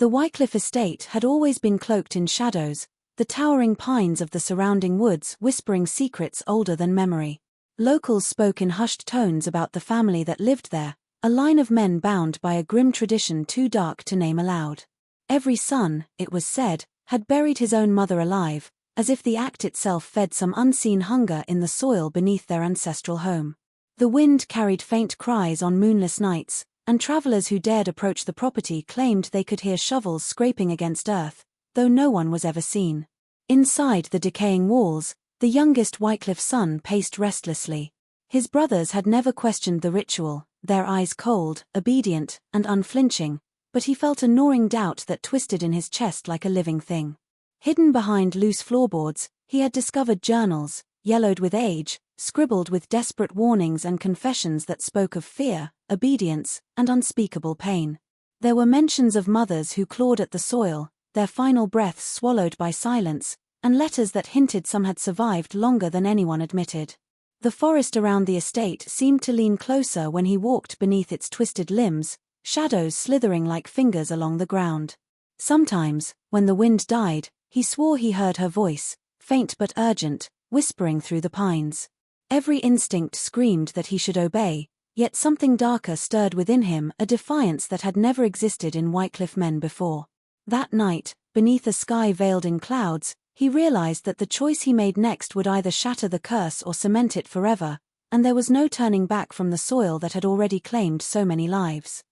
The Wycliff estate had always been cloaked in shadows, the towering pines of the surrounding woods whispering secrets older than memory. Locals spoke in hushed tones about the family that lived there, a line of men bound by a grim tradition too dark to name aloud. Every son, it was said, had buried his own mother alive, as if the act itself fed some unseen hunger in the soil beneath their ancestral home. The wind carried faint cries on moonless nights, and travelers who dared approach the property claimed they could hear shovels scraping against earth, though no one was ever seen. Inside the decaying walls, the youngest Wycliff son paced restlessly. His brothers had never questioned the ritual, their eyes cold, obedient, and unflinching, but he felt a gnawing doubt that twisted in his chest like a living thing. Hidden behind loose floorboards, he had discovered journals, yellowed with age, scribbled with desperate warnings and confessions that spoke of fear, obedience, and unspeakable pain. There were mentions of mothers who clawed at the soil, their final breaths swallowed by silence, and letters that hinted some had survived longer than anyone admitted. The forest around the estate seemed to lean closer when he walked beneath its twisted limbs, shadows slithering like fingers along the ground. Sometimes, when the wind died, he swore he heard her voice, faint but urgent, whispering through the pines. Every instinct screamed that he should obey, yet something darker stirred within him, a defiance that had never existed in Wycliff men before. That night, beneath a sky veiled in clouds, he realized that the choice he made next would either shatter the curse or cement it forever, and there was no turning back from the soil that had already claimed so many lives.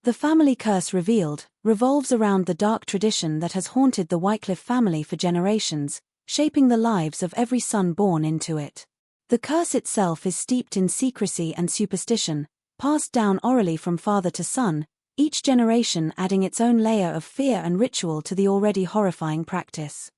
The family curse revealed revolves around the dark tradition that has haunted the Wycliff family for generations, shaping the lives of every son born into it. The curse itself is steeped in secrecy and superstition, passed down orally from father to son, each generation adding its own layer of fear and ritual to the already horrifying practice.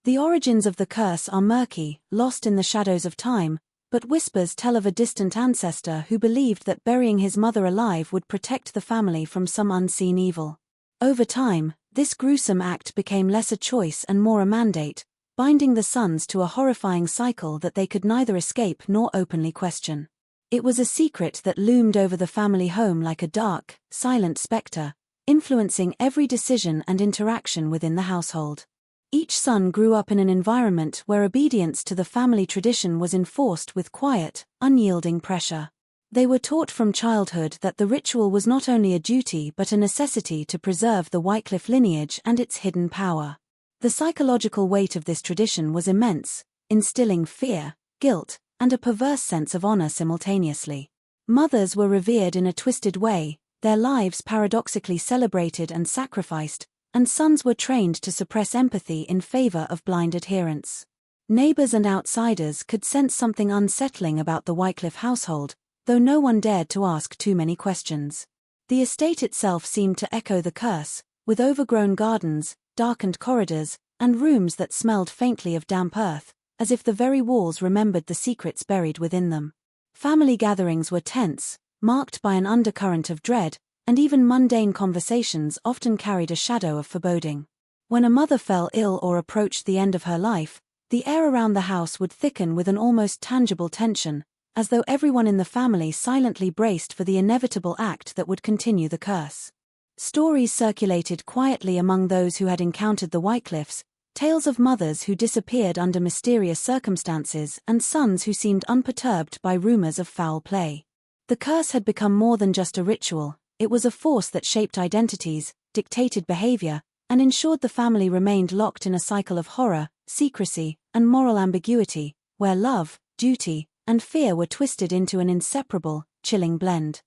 The origins of the curse are murky, lost in the shadows of time, but whispers tell of a distant ancestor who believed that burying his mother alive would protect the family from some unseen evil. Over time, this gruesome act became less a choice and more a mandate, binding the sons to a horrifying cycle that they could neither escape nor openly question. It was a secret that loomed over the family home like a dark, silent specter, influencing every decision and interaction within the household. Each son grew up in an environment where obedience to the family tradition was enforced with quiet, unyielding pressure. They were taught from childhood that the ritual was not only a duty but a necessity to preserve the Wycliff lineage and its hidden power. The psychological weight of this tradition was immense, instilling fear, guilt, and a perverse sense of honor simultaneously. Mothers were revered in a twisted way, their lives paradoxically celebrated and sacrificed, and sons were trained to suppress empathy in favor of blind adherence. Neighbors and outsiders could sense something unsettling about the Wycliff household, though no one dared to ask too many questions. The estate itself seemed to echo the curse, with overgrown gardens, darkened corridors, and rooms that smelled faintly of damp earth, as if the very walls remembered the secrets buried within them. Family gatherings were tense, marked by an undercurrent of dread, and even mundane conversations often carried a shadow of foreboding. When a mother fell ill or approached the end of her life, the air around the house would thicken with an almost tangible tension, as though everyone in the family silently braced for the inevitable act that would continue the curse. Stories circulated quietly among those who had encountered the Wycliffs, tales of mothers who disappeared under mysterious circumstances and sons who seemed unperturbed by rumors of foul play. The curse had become more than just a ritual, it was a force that shaped identities, dictated behavior, and ensured the family remained locked in a cycle of horror, secrecy, and moral ambiguity, where love, duty, and fear were twisted into an inseparable, chilling blend.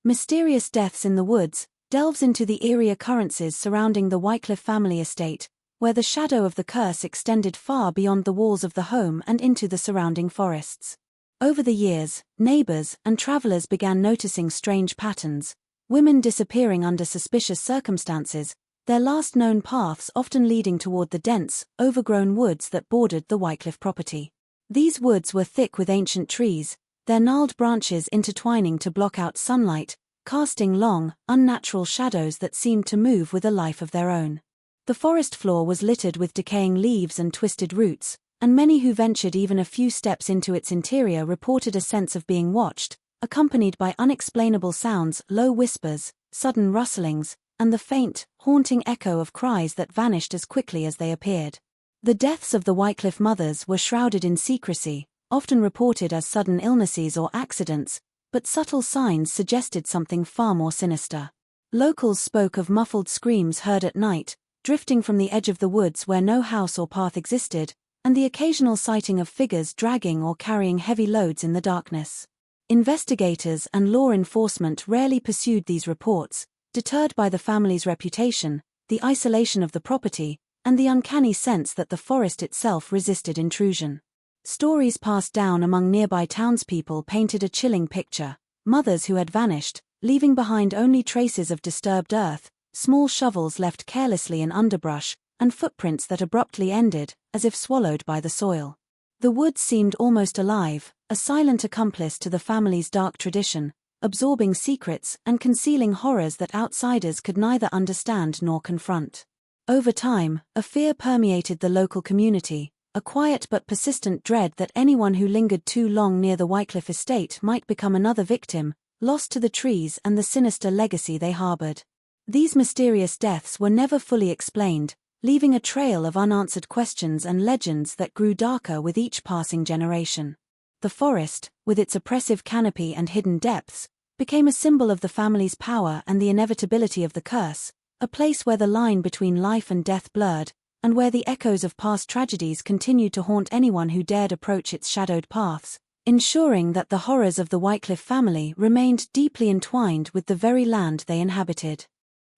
Mysterious deaths in the woods delves into the eerie occurrences surrounding the Wycliff family estate, where the shadow of the curse extended far beyond the walls of the home and into the surrounding forests. Over the years, neighbors and travelers began noticing strange patterns, women disappearing under suspicious circumstances, their last known paths often leading toward the dense, overgrown woods that bordered the Wycliff property. These woods were thick with ancient trees, their gnarled branches intertwining to block out sunlight, casting long, unnatural shadows that seemed to move with a life of their own. The forest floor was littered with decaying leaves and twisted roots, and many who ventured even a few steps into its interior reported a sense of being watched, accompanied by unexplainable sounds, low whispers, sudden rustlings, and the faint, haunting echo of cries that vanished as quickly as they appeared. The deaths of the Wycliff mothers were shrouded in secrecy, often reported as sudden illnesses or accidents, but subtle signs suggested something far more sinister. Locals spoke of muffled screams heard at night, drifting from the edge of the woods where no house or path existed, and the occasional sighting of figures dragging or carrying heavy loads in the darkness. Investigators and law enforcement rarely pursued these reports, deterred by the family's reputation, the isolation of the property, and the uncanny sense that the forest itself resisted intrusion. Stories passed down among nearby townspeople painted a chilling picture: mothers who had vanished, leaving behind only traces of disturbed earth, small shovels left carelessly in underbrush, and footprints that abruptly ended, as if swallowed by the soil. The woods seemed almost alive, a silent accomplice to the family's dark tradition, absorbing secrets and concealing horrors that outsiders could neither understand nor confront. Over time, a fear permeated the local community, a quiet but persistent dread that anyone who lingered too long near the Wycliff estate might become another victim, lost to the trees and the sinister legacy they harbored. These mysterious deaths were never fully explained, leaving a trail of unanswered questions and legends that grew darker with each passing generation. The forest, with its oppressive canopy and hidden depths, became a symbol of the family's power and the inevitability of the curse, a place where the line between life and death blurred, and where the echoes of past tragedies continued to haunt anyone who dared approach its shadowed paths, ensuring that the horrors of the Wycliff family remained deeply entwined with the very land they inhabited.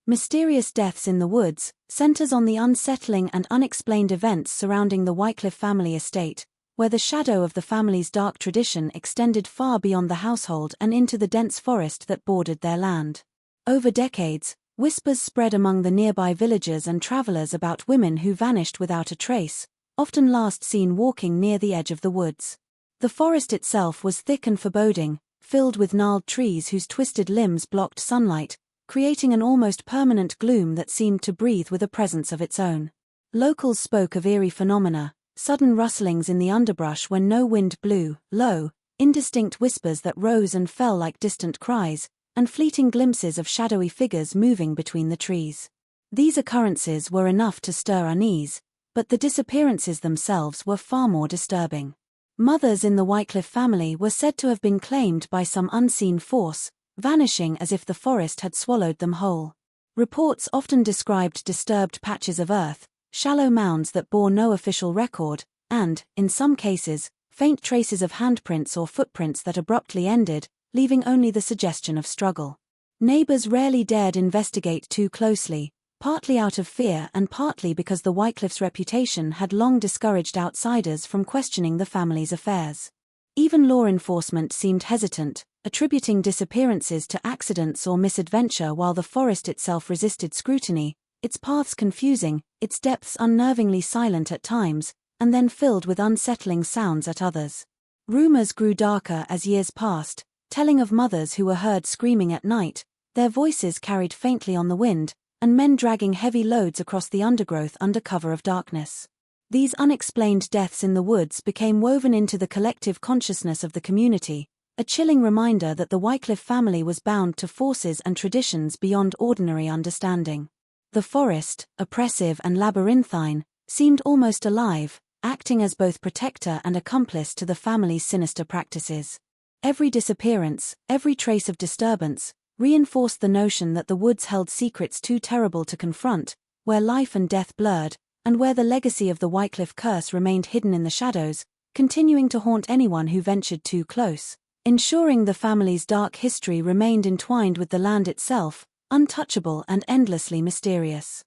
Mysterious Deaths in the Woods centers on the unsettling and unexplained events surrounding the Wycliff family estate, where the shadow of the family's dark tradition extended far beyond the household and into the dense forest that bordered their land. Over decades, whispers spread among the nearby villagers and travelers about women who vanished without a trace, often last seen walking near the edge of the woods. The forest itself was thick and foreboding, filled with gnarled trees whose twisted limbs blocked sunlight, creating an almost permanent gloom that seemed to breathe with a presence of its own. Locals spoke of eerie phenomena: sudden rustlings in the underbrush when no wind blew, low, indistinct whispers that rose and fell like distant cries, and fleeting glimpses of shadowy figures moving between the trees. These occurrences were enough to stir unease, but the disappearances themselves were far more disturbing. Mothers in the Wycliff family were said to have been claimed by some unseen force, vanishing as if the forest had swallowed them whole. Reports often described disturbed patches of earth, shallow mounds that bore no official record, and, in some cases, faint traces of handprints or footprints that abruptly ended, leaving only the suggestion of struggle. Neighbors rarely dared investigate too closely, partly out of fear and partly because the Wycliff's reputation had long discouraged outsiders from questioning the family's affairs. Even law enforcement seemed hesitant, attributing disappearances to accidents or misadventure while the forest itself resisted scrutiny, its paths confusing, its depths unnervingly silent at times, and then filled with unsettling sounds at others. Rumors grew darker as years passed, telling of mothers who were heard screaming at night, their voices carried faintly on the wind, and men dragging heavy loads across the undergrowth under cover of darkness. These unexplained deaths in the woods became woven into the collective consciousness of the community, a chilling reminder that the Wycliff family was bound to forces and traditions beyond ordinary understanding. The forest, oppressive and labyrinthine, seemed almost alive, acting as both protector and accomplice to the family's sinister practices. Every disappearance, every trace of disturbance, reinforced the notion that the woods held secrets too terrible to confront, where life and death blurred, and where the legacy of the Wycliff curse remained hidden in the shadows, continuing to haunt anyone who ventured too close, ensuring the family's dark history remained entwined with the land itself, untouchable and endlessly mysterious.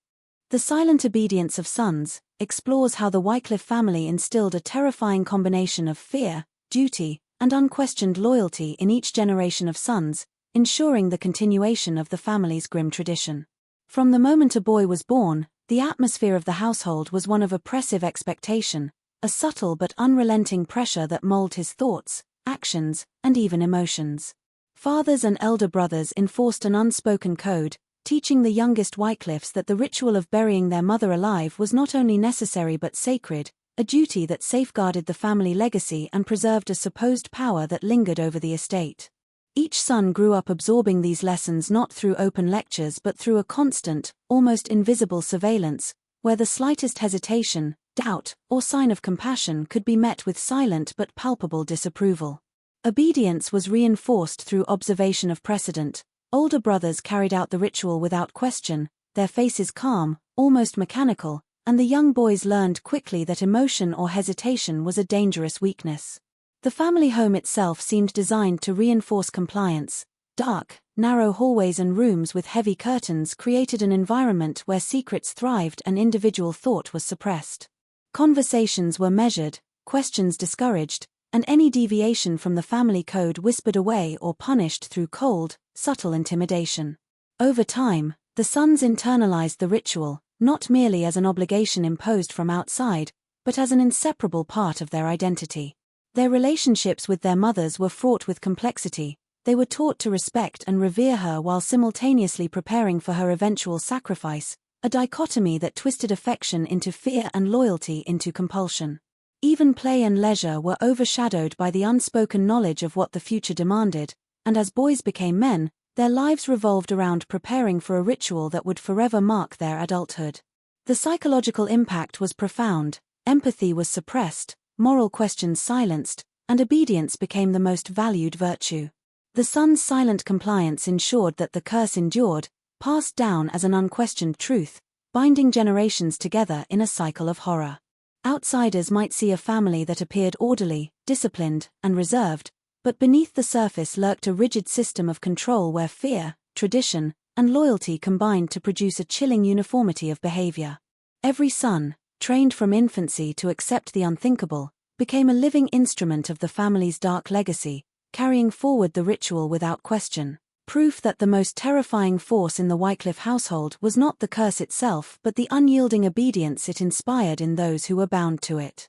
The Silent Obedience of Sons explores how the Wycliff family instilled a terrifying combination of fear, duty, and unquestioned loyalty in each generation of sons, ensuring the continuation of the family's grim tradition. From the moment a boy was born, the atmosphere of the household was one of oppressive expectation, a subtle but unrelenting pressure that molded his thoughts, actions, and even emotions. Fathers and elder brothers enforced an unspoken code, teaching the youngest Wycliffs that the ritual of burying their mother alive was not only necessary but sacred, a duty that safeguarded the family legacy and preserved a supposed power that lingered over the estate. Each son grew up absorbing these lessons not through open lectures but through a constant, almost invisible surveillance, where the slightest hesitation, doubt, or sign of compassion could be met with silent but palpable disapproval. Obedience was reinforced through observation of precedent. Older brothers carried out the ritual without question, their faces calm, almost mechanical, and the young boys learned quickly that emotion or hesitation was a dangerous weakness. The family home itself seemed designed to reinforce compliance. Dark, narrow hallways and rooms with heavy curtains created an environment where secrets thrived and individual thought was suppressed. Conversations were measured, questions discouraged, and any deviation from the family code whispered away or punished through cold, subtle intimidation. Over time, the sons internalized the ritual, not merely as an obligation imposed from outside, but as an inseparable part of their identity. Their relationships with their mothers were fraught with complexity. They were taught to respect and revere her while simultaneously preparing for her eventual sacrifice, a dichotomy that twisted affection into fear and loyalty into compulsion. Even play and leisure were overshadowed by the unspoken knowledge of what the future demanded, and as boys became men, their lives revolved around preparing for a ritual that would forever mark their adulthood. The psychological impact was profound. Empathy was suppressed, moral questions silenced, and obedience became the most valued virtue. The sons' silent compliance ensured that the curse endured, passed down as an unquestioned truth, binding generations together in a cycle of horror. Outsiders might see a family that appeared orderly, disciplined, and reserved, but beneath the surface lurked a rigid system of control where fear, tradition, and loyalty combined to produce a chilling uniformity of behavior. Every son, trained from infancy to accept the unthinkable, became a living instrument of the family's dark legacy, carrying forward the ritual without question, proof that the most terrifying force in the Wycliff household was not the curse itself but the unyielding obedience it inspired in those who were bound to it.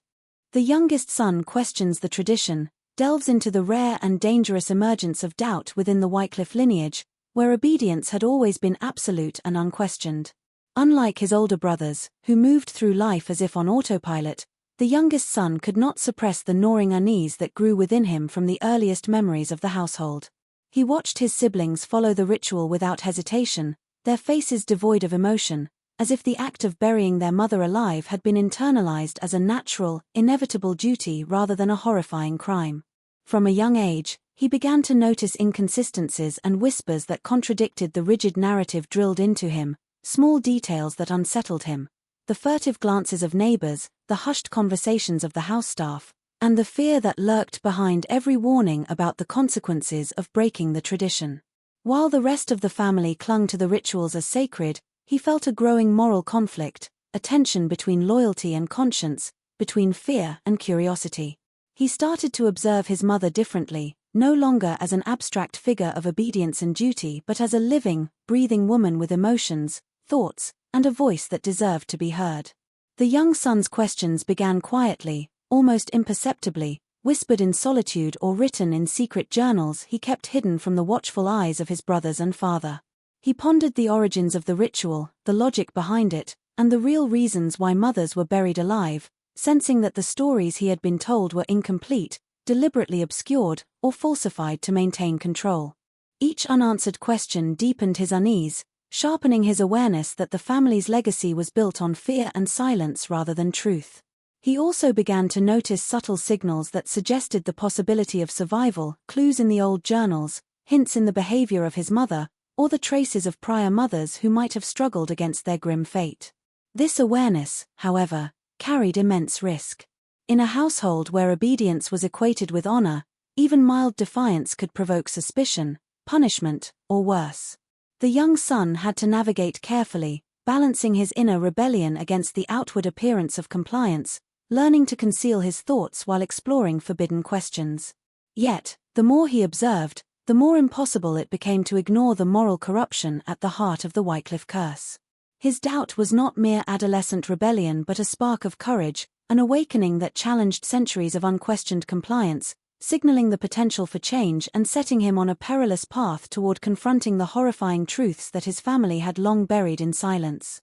The youngest son questions the tradition, delves into the rare and dangerous emergence of doubt within the Wycliff lineage, where obedience had always been absolute and unquestioned. Unlike his older brothers, who moved through life as if on autopilot, the youngest son could not suppress the gnawing unease that grew within him from the earliest memories of the household. He watched his siblings follow the ritual without hesitation, their faces devoid of emotion, as if the act of burying their mother alive had been internalized as a natural, inevitable duty rather than a horrifying crime. From a young age, he began to notice inconsistencies and whispers that contradicted the rigid narrative drilled into him, small details that unsettled him, the furtive glances of neighbors, the hushed conversations of the house staff, and the fear that lurked behind every warning about the consequences of breaking the tradition. While the rest of the family clung to the rituals as sacred, he felt a growing moral conflict, a tension between loyalty and conscience, between fear and curiosity. He started to observe his mother differently, no longer as an abstract figure of obedience and duty but as a living, breathing woman with emotions, thoughts, and a voice that deserved to be heard. The young son's questions began quietly, almost imperceptibly, whispered in solitude or written in secret journals he kept hidden from the watchful eyes of his brothers and father. He pondered the origins of the ritual, the logic behind it, and the real reasons why mothers were buried alive, sensing that the stories he had been told were incomplete, deliberately obscured, or falsified to maintain control. Each unanswered question deepened his unease, sharpening his awareness that the family's legacy was built on fear and silence rather than truth. He also began to notice subtle signals that suggested the possibility of survival, clues in the old journals, hints in the behavior of his mother, or the traces of prior mothers who might have struggled against their grim fate. This awareness, however, carried immense risk. In a household where obedience was equated with honor, even mild defiance could provoke suspicion, punishment, or worse. The young son had to navigate carefully, balancing his inner rebellion against the outward appearance of compliance, learning to conceal his thoughts while exploring forbidden questions. Yet, the more he observed, the more impossible it became to ignore the moral corruption at the heart of the Wycliff curse. His doubt was not mere adolescent rebellion but a spark of courage, an awakening that challenged centuries of unquestioned compliance, signaling the potential for change and setting him on a perilous path toward confronting the horrifying truths that his family had long buried in silence.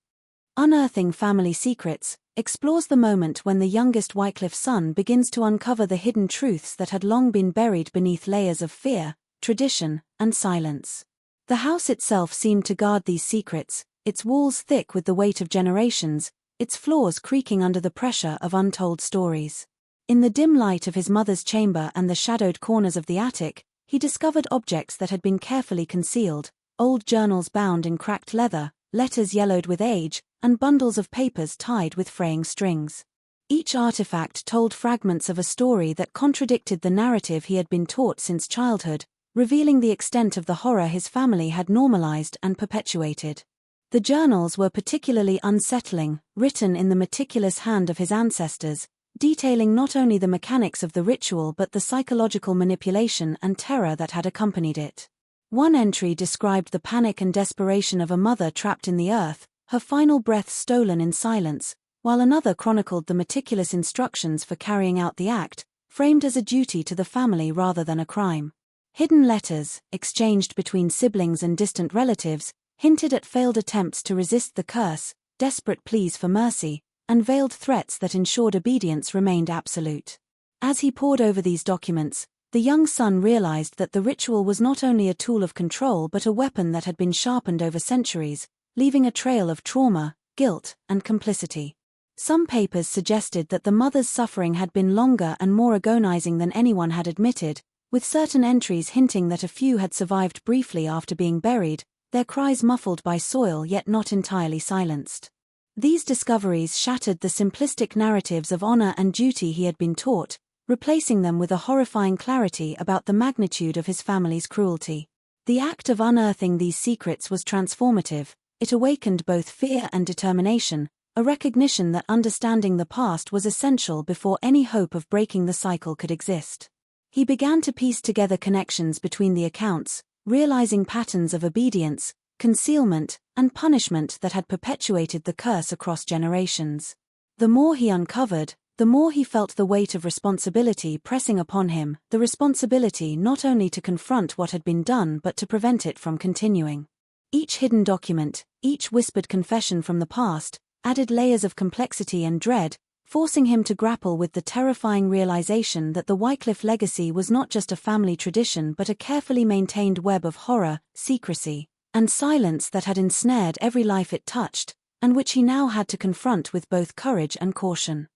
Unearthing Family Secrets explores the moment when the youngest Wycliff son begins to uncover the hidden truths that had long been buried beneath layers of fear, tradition, and silence. The house itself seemed to guard these secrets, its walls thick with the weight of generations, its floors creaking under the pressure of untold stories. In the dim light of his mother's chamber and the shadowed corners of the attic, he discovered objects that had been carefully concealed, old journals bound in cracked leather, letters yellowed with age, and bundles of papers tied with fraying strings. Each artifact told fragments of a story that contradicted the narrative he had been taught since childhood, revealing the extent of the horror his family had normalized and perpetuated. The journals were particularly unsettling, written in the meticulous hand of his ancestors, detailing not only the mechanics of the ritual but the psychological manipulation and terror that had accompanied it. One entry described the panic and desperation of a mother trapped in the earth, her final breath stolen in silence, while another chronicled the meticulous instructions for carrying out the act, framed as a duty to the family rather than a crime. Hidden letters, exchanged between siblings and distant relatives, hinted at failed attempts to resist the curse, desperate pleas for mercy, and veiled threats that ensured obedience remained absolute. As he pored over these documents, the young son realized that the ritual was not only a tool of control but a weapon that had been sharpened over centuries, leaving a trail of trauma, guilt, and complicity. Some papers suggested that the mother's suffering had been longer and more agonizing than anyone had admitted, with certain entries hinting that a few had survived briefly after being buried, their cries muffled by soil yet not entirely silenced. These discoveries shattered the simplistic narratives of honor and duty he had been taught, replacing them with a horrifying clarity about the magnitude of his family's cruelty. The act of unearthing these secrets was transformative. It awakened both fear and determination, a recognition that understanding the past was essential before any hope of breaking the cycle could exist. He began to piece together connections between the accounts, realizing patterns of obedience, concealment, and punishment that had perpetuated the curse across generations. The more he uncovered, the more he felt the weight of responsibility pressing upon him, the responsibility not only to confront what had been done but to prevent it from continuing. Each hidden document, each whispered confession from the past, added layers of complexity and dread, forcing him to grapple with the terrifying realization that the Wycliff legacy was not just a family tradition but a carefully maintained web of horror, secrecy, and silence that had ensnared every life it touched, and which he now had to confront with both courage and caution.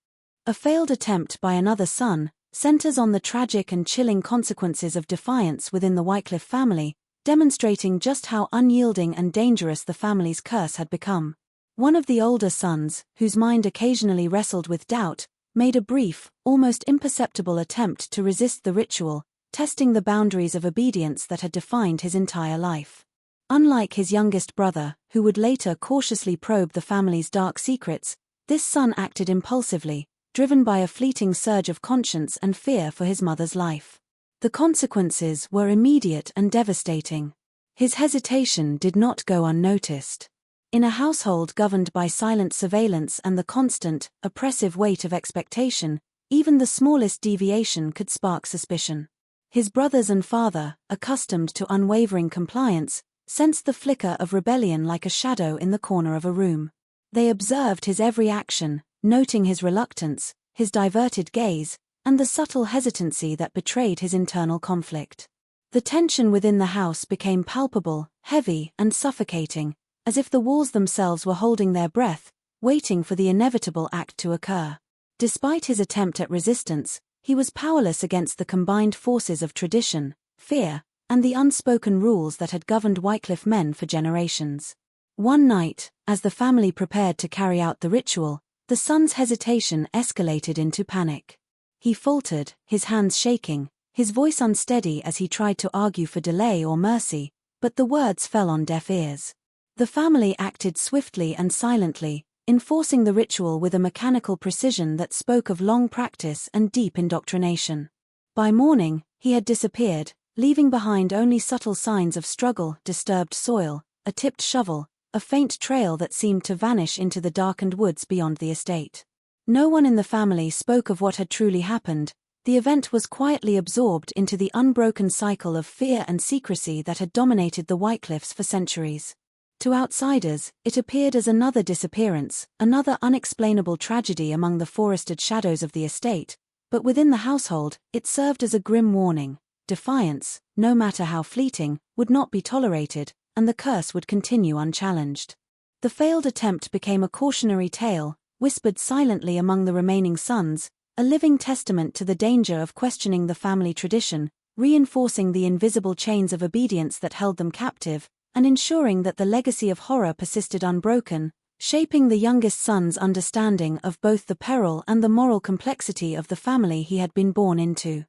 A failed attempt by another son centers on the tragic and chilling consequences of defiance within the Wycliff family, demonstrating just how unyielding and dangerous the family's curse had become. One of the older sons, whose mind occasionally wrestled with doubt, made a brief, almost imperceptible attempt to resist the ritual, testing the boundaries of obedience that had defined his entire life. Unlike his youngest brother, who would later cautiously probe the family's dark secrets, this son acted impulsively, driven by a fleeting surge of conscience and fear for his mother's life. The consequences were immediate and devastating. His hesitation did not go unnoticed. In a household governed by silent surveillance and the constant, oppressive weight of expectation, even the smallest deviation could spark suspicion. His brothers and father, accustomed to unwavering compliance, sensed the flicker of rebellion like a shadow in the corner of a room. They observed his every action, noting his reluctance, his diverted gaze, and the subtle hesitancy that betrayed his internal conflict. The tension within the house became palpable, heavy, and suffocating, as if the walls themselves were holding their breath, waiting for the inevitable act to occur. Despite his attempt at resistance, he was powerless against the combined forces of tradition, fear, and the unspoken rules that had governed Wycliff men for generations. One night, as the family prepared to carry out the ritual, the son's hesitation escalated into panic. He faltered, his hands shaking, his voice unsteady as he tried to argue for delay or mercy, but the words fell on deaf ears. The family acted swiftly and silently, enforcing the ritual with a mechanical precision that spoke of long practice and deep indoctrination. By morning, he had disappeared, leaving behind only subtle signs of struggle, disturbed soil, a tipped shovel, a faint trail that seemed to vanish into the darkened woods beyond the estate. No one in the family spoke of what had truly happened. The event was quietly absorbed into the unbroken cycle of fear and secrecy that had dominated the Wycliffs for centuries. To outsiders, it appeared as another disappearance, another unexplainable tragedy among the forested shadows of the estate, but within the household, it served as a grim warning. defiance, no matter how fleeting, would not be tolerated, and the curse would continue unchallenged. The failed attempt became a cautionary tale, whispered silently among the remaining sons, a living testament to the danger of questioning the family tradition, reinforcing the invisible chains of obedience that held them captive, and ensuring that the legacy of horror persisted unbroken, shaping the youngest son's understanding of both the peril and the moral complexity of the family he had been born into.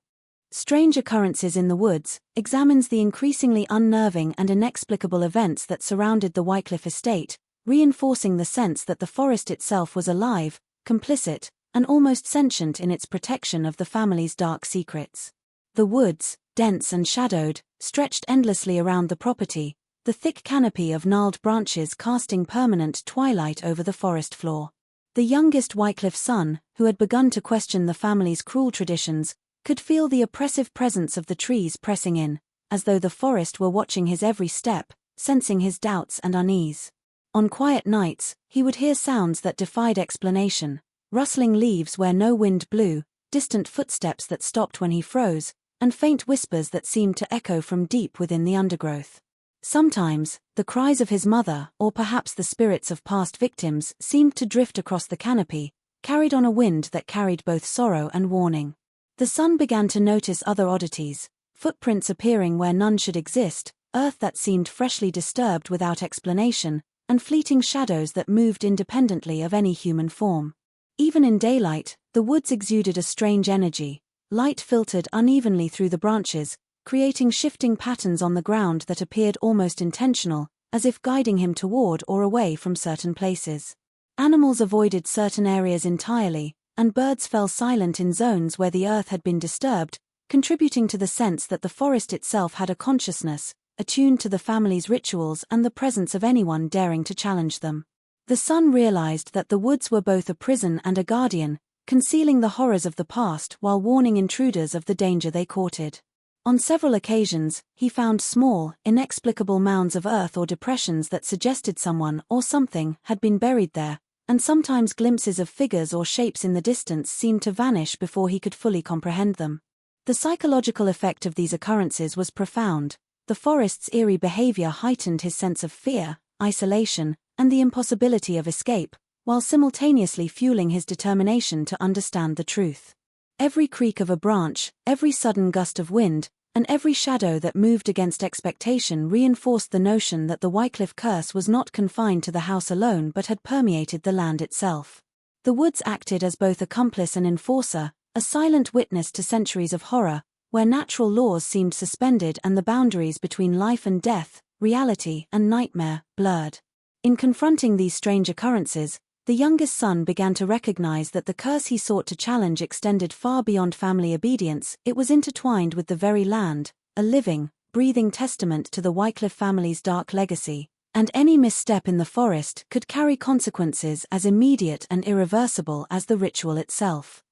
Strange Occurrences in the Woods examines the increasingly unnerving and inexplicable events that surrounded the Wycliff estate, reinforcing the sense that the forest itself was alive, complicit, and almost sentient in its protection of the family's dark secrets. The woods, dense and shadowed, stretched endlessly around the property, the thick canopy of gnarled branches casting permanent twilight over the forest floor. The youngest Wycliff son, who had begun to question the family's cruel traditions, could feel the oppressive presence of the trees pressing in, as though the forest were watching his every step, sensing his doubts and unease. On quiet nights, he would hear sounds that defied explanation, rustling leaves where no wind blew, distant footsteps that stopped when he froze, and faint whispers that seemed to echo from deep within the undergrowth. Sometimes, the cries of his mother, or perhaps the spirits of past victims, seemed to drift across the canopy, carried on a wind that carried both sorrow and warning. The son began to notice other oddities, footprints appearing where none should exist, earth that seemed freshly disturbed without explanation, and fleeting shadows that moved independently of any human form. Even in daylight, the woods exuded a strange energy. Light filtered unevenly through the branches, creating shifting patterns on the ground that appeared almost intentional, as if guiding him toward or away from certain places. Animals avoided certain areas entirely, and birds fell silent in zones where the earth had been disturbed, contributing to the sense that the forest itself had a consciousness, attuned to the family's rituals and the presence of anyone daring to challenge them. The son realized that the woods were both a prison and a guardian, concealing the horrors of the past while warning intruders of the danger they courted. On several occasions, he found small, inexplicable mounds of earth or depressions that suggested someone or something had been buried there, and sometimes glimpses of figures or shapes in the distance seemed to vanish before he could fully comprehend them. The psychological effect of these occurrences was profound. The forest's eerie behavior heightened his sense of fear, isolation, and the impossibility of escape, while simultaneously fueling his determination to understand the truth. Every creak of a branch, every sudden gust of wind, and every shadow that moved against expectation reinforced the notion that the Wycliff curse was not confined to the house alone but had permeated the land itself. The woods acted as both accomplice and enforcer, a silent witness to centuries of horror, where natural laws seemed suspended and the boundaries between life and death, reality and nightmare, blurred. In confronting these strange occurrences, the youngest son began to recognize that the curse he sought to challenge extended far beyond family obedience. It was intertwined with the very land, a living, breathing testament to the Wycliff family's dark legacy, and any misstep in the forest could carry consequences as immediate and irreversible as the ritual itself.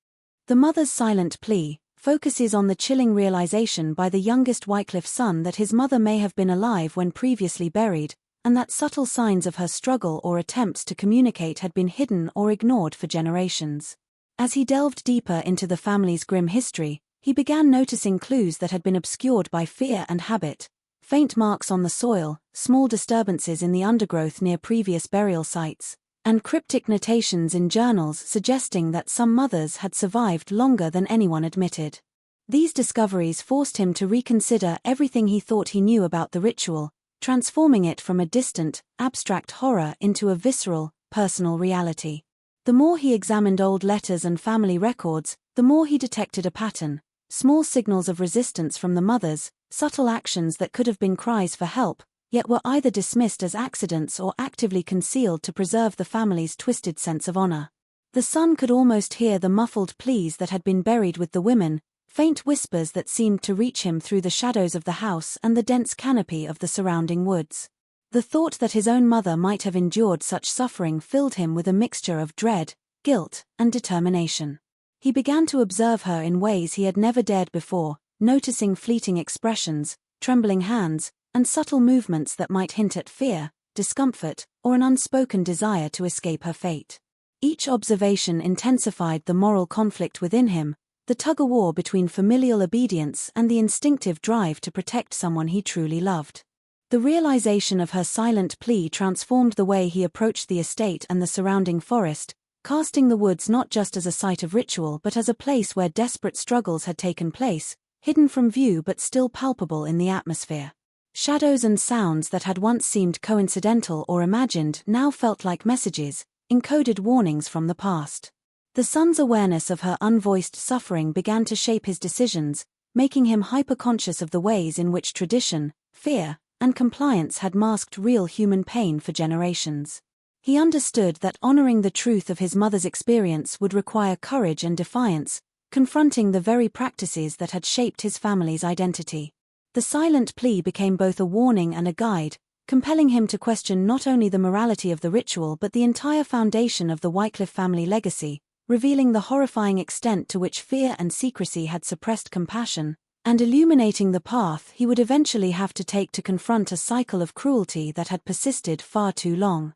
The mother's silent plea focuses on the chilling realization by the youngest Wycliff son that his mother may have been alive when previously buried, and that subtle signs of her struggle or attempts to communicate had been hidden or ignored for generations. As he delved deeper into the family's grim history, he began noticing clues that had been obscured by fear and habit: faint marks on the soil, small disturbances in the undergrowth near previous burial sites, and cryptic notations in journals suggesting that some mothers had survived longer than anyone admitted. These discoveries forced him to reconsider everything he thought he knew about the ritual, transforming it from a distant, abstract horror into a visceral, personal reality. The more he examined old letters and family records, the more he detected a pattern: small signals of resistance from the mothers, subtle actions that could have been cries for help, yet were either dismissed as accidents or actively concealed to preserve the family's twisted sense of honor. The son could almost hear the muffled pleas that had been buried with the women, faint whispers that seemed to reach him through the shadows of the house and the dense canopy of the surrounding woods. The thought that his own mother might have endured such suffering filled him with a mixture of dread, guilt, and determination. He began to observe her in ways he had never dared before, noticing fleeting expressions, trembling hands, and subtle movements that might hint at fear, discomfort, or an unspoken desire to escape her fate. Each observation intensified the moral conflict within him, the tug-of-war between familial obedience and the instinctive drive to protect someone he truly loved. The realization of her silent plea transformed the way he approached the estate and the surrounding forest, casting the woods not just as a site of ritual but as a place where desperate struggles had taken place, hidden from view but still palpable in the atmosphere. Shadows and sounds that had once seemed coincidental or imagined now felt like messages, encoded warnings from the past. The son's awareness of her unvoiced suffering began to shape his decisions, making him hyper-conscious of the ways in which tradition, fear, and compliance had masked real human pain for generations. He understood that honoring the truth of his mother's experience would require courage and defiance, confronting the very practices that had shaped his family's identity. The silent plea became both a warning and a guide, compelling him to question not only the morality of the ritual but the entire foundation of the Wycliff family legacy, revealing the horrifying extent to which fear and secrecy had suppressed compassion, and illuminating the path he would eventually have to take to confront a cycle of cruelty that had persisted far too long.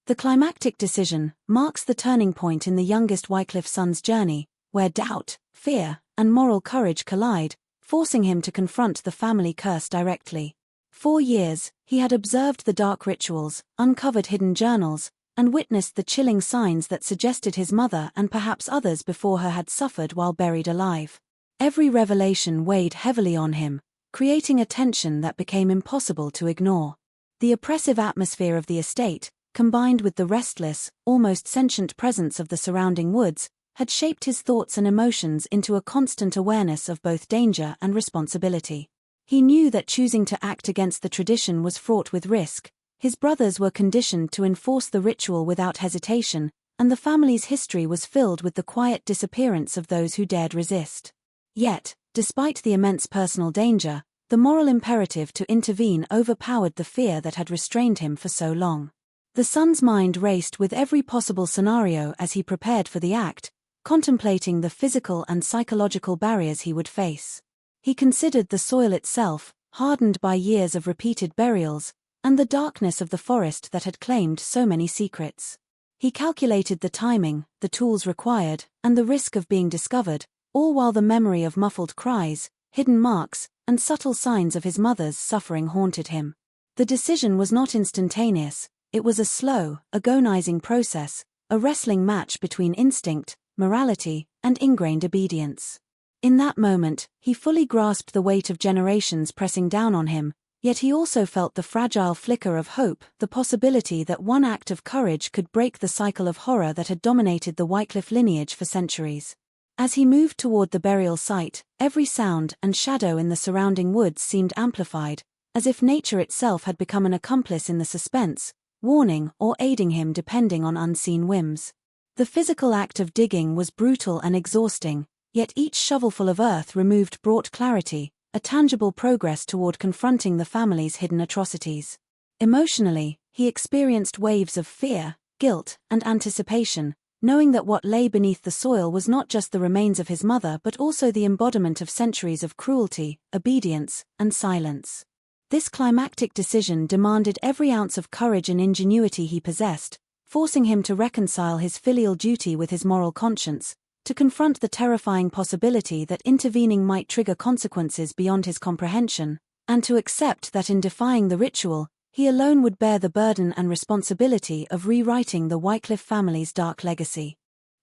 The climactic decision marks the turning point in the youngest Wycliff son's journey, where doubt, fear, and moral courage collide, forcing him to confront the family curse directly. For years, he had observed the dark rituals, uncovered hidden journals, and witnessed the chilling signs that suggested his mother and perhaps others before her had suffered while buried alive. Every revelation weighed heavily on him, creating a tension that became impossible to ignore. The oppressive atmosphere of the estate, combined with the restless, almost sentient presence of the surrounding woods, had shaped his thoughts and emotions into a constant awareness of both danger and responsibility. He knew that choosing to act against the tradition was fraught with risk. His brothers were conditioned to enforce the ritual without hesitation, and the family's history was filled with the quiet disappearance of those who dared resist. Yet, despite the immense personal danger, the moral imperative to intervene overpowered the fear that had restrained him for so long. The son's mind raced with every possible scenario as he prepared for the act, contemplating the physical and psychological barriers he would face. He considered the soil itself, hardened by years of repeated burials, and the darkness of the forest that had claimed so many secrets. He calculated the timing, the tools required, and the risk of being discovered, all while the memory of muffled cries, hidden marks, and subtle signs of his mother's suffering haunted him. The decision was not instantaneous, it was a slow, agonizing process, a wrestling match between instinct, morality, and ingrained obedience. In that moment, he fully grasped the weight of generations pressing down on him, yet he also felt the fragile flicker of hope, the possibility that one act of courage could break the cycle of horror that had dominated the Wycliff lineage for centuries. As he moved toward the burial site, every sound and shadow in the surrounding woods seemed amplified, as if nature itself had become an accomplice in the suspense, warning or aiding him depending on unseen whims. The physical act of digging was brutal and exhausting, yet each shovelful of earth removed brought clarity, a tangible progress toward confronting the family's hidden atrocities. Emotionally, he experienced waves of fear, guilt, and anticipation, knowing that what lay beneath the soil was not just the remains of his mother but also the embodiment of centuries of cruelty, obedience, and silence. This climactic decision demanded every ounce of courage and ingenuity he possessed, forcing him to reconcile his filial duty with his moral conscience, to confront the terrifying possibility that intervening might trigger consequences beyond his comprehension, and to accept that in defying the ritual, he alone would bear the burden and responsibility of rewriting the Wycliff family's dark legacy.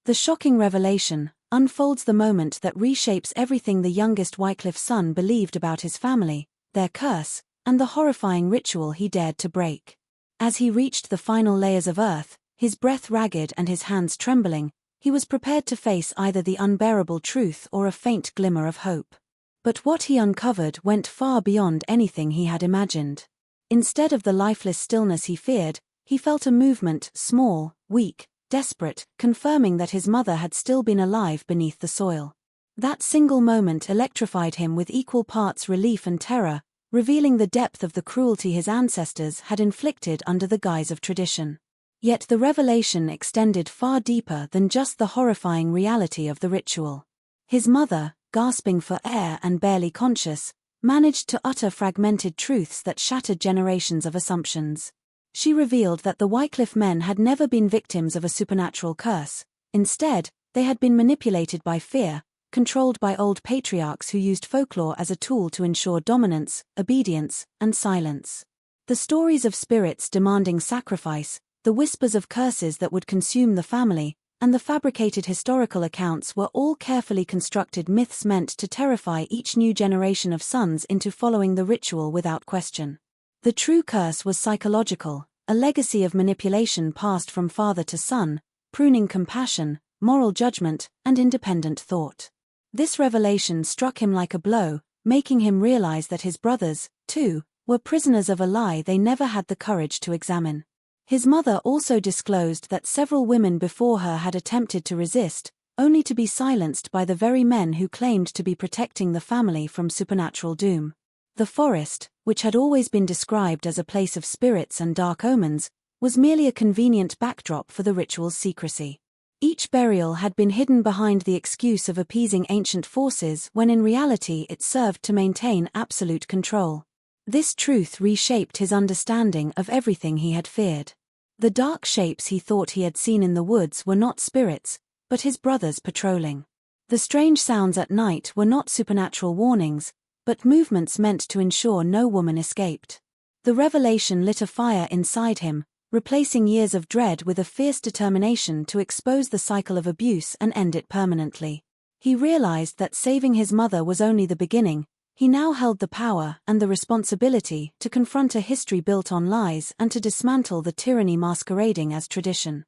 The shocking revelation unfolds the moment that reshapes everything the youngest Wycliff son believed about his family, their curse, and the horrifying ritual he dared to break. As he reached the final layers of earth, his breath ragged and his hands trembling, he was prepared to face either the unbearable truth or a faint glimmer of hope. But what he uncovered went far beyond anything he had imagined. Instead of the lifeless stillness he feared, he felt a movement, small, weak, desperate, confirming that his mother had still been alive beneath the soil. That single moment electrified him with equal parts relief and terror, revealing the depth of the cruelty his ancestors had inflicted under the guise of tradition. Yet the revelation extended far deeper than just the horrifying reality of the ritual. His mother, gasping for air and barely conscious, managed to utter fragmented truths that shattered generations of assumptions. She revealed that the Wycliff men had never been victims of a supernatural curse. Instead, they had been manipulated by fear, controlled by old patriarchs who used folklore as a tool to ensure dominance, obedience, and silence. The stories of spirits demanding sacrifice, the whispers of curses that would consume the family, and the fabricated historical accounts were all carefully constructed myths meant to terrify each new generation of sons into following the ritual without question. The true curse was psychological, a legacy of manipulation passed from father to son, pruning compassion, moral judgment, and independent thought. This revelation struck him like a blow, making him realize that his brothers, too, were prisoners of a lie they never had the courage to examine. His mother also disclosed that several women before her had attempted to resist, only to be silenced by the very men who claimed to be protecting the family from supernatural doom. The forest, which had always been described as a place of spirits and dark omens, was merely a convenient backdrop for the ritual's secrecy. Each burial had been hidden behind the excuse of appeasing ancient forces when in reality it served to maintain absolute control. This truth reshaped his understanding of everything he had feared. The dark shapes he thought he had seen in the woods were not spirits, but his brothers patrolling. The strange sounds at night were not supernatural warnings, but movements meant to ensure no woman escaped. The revelation lit a fire inside him, replacing years of dread with a fierce determination to expose the cycle of abuse and end it permanently. He realized that saving his mother was only the beginning. He now held the power and the responsibility to confront a history built on lies and to dismantle the tyranny masquerading as tradition.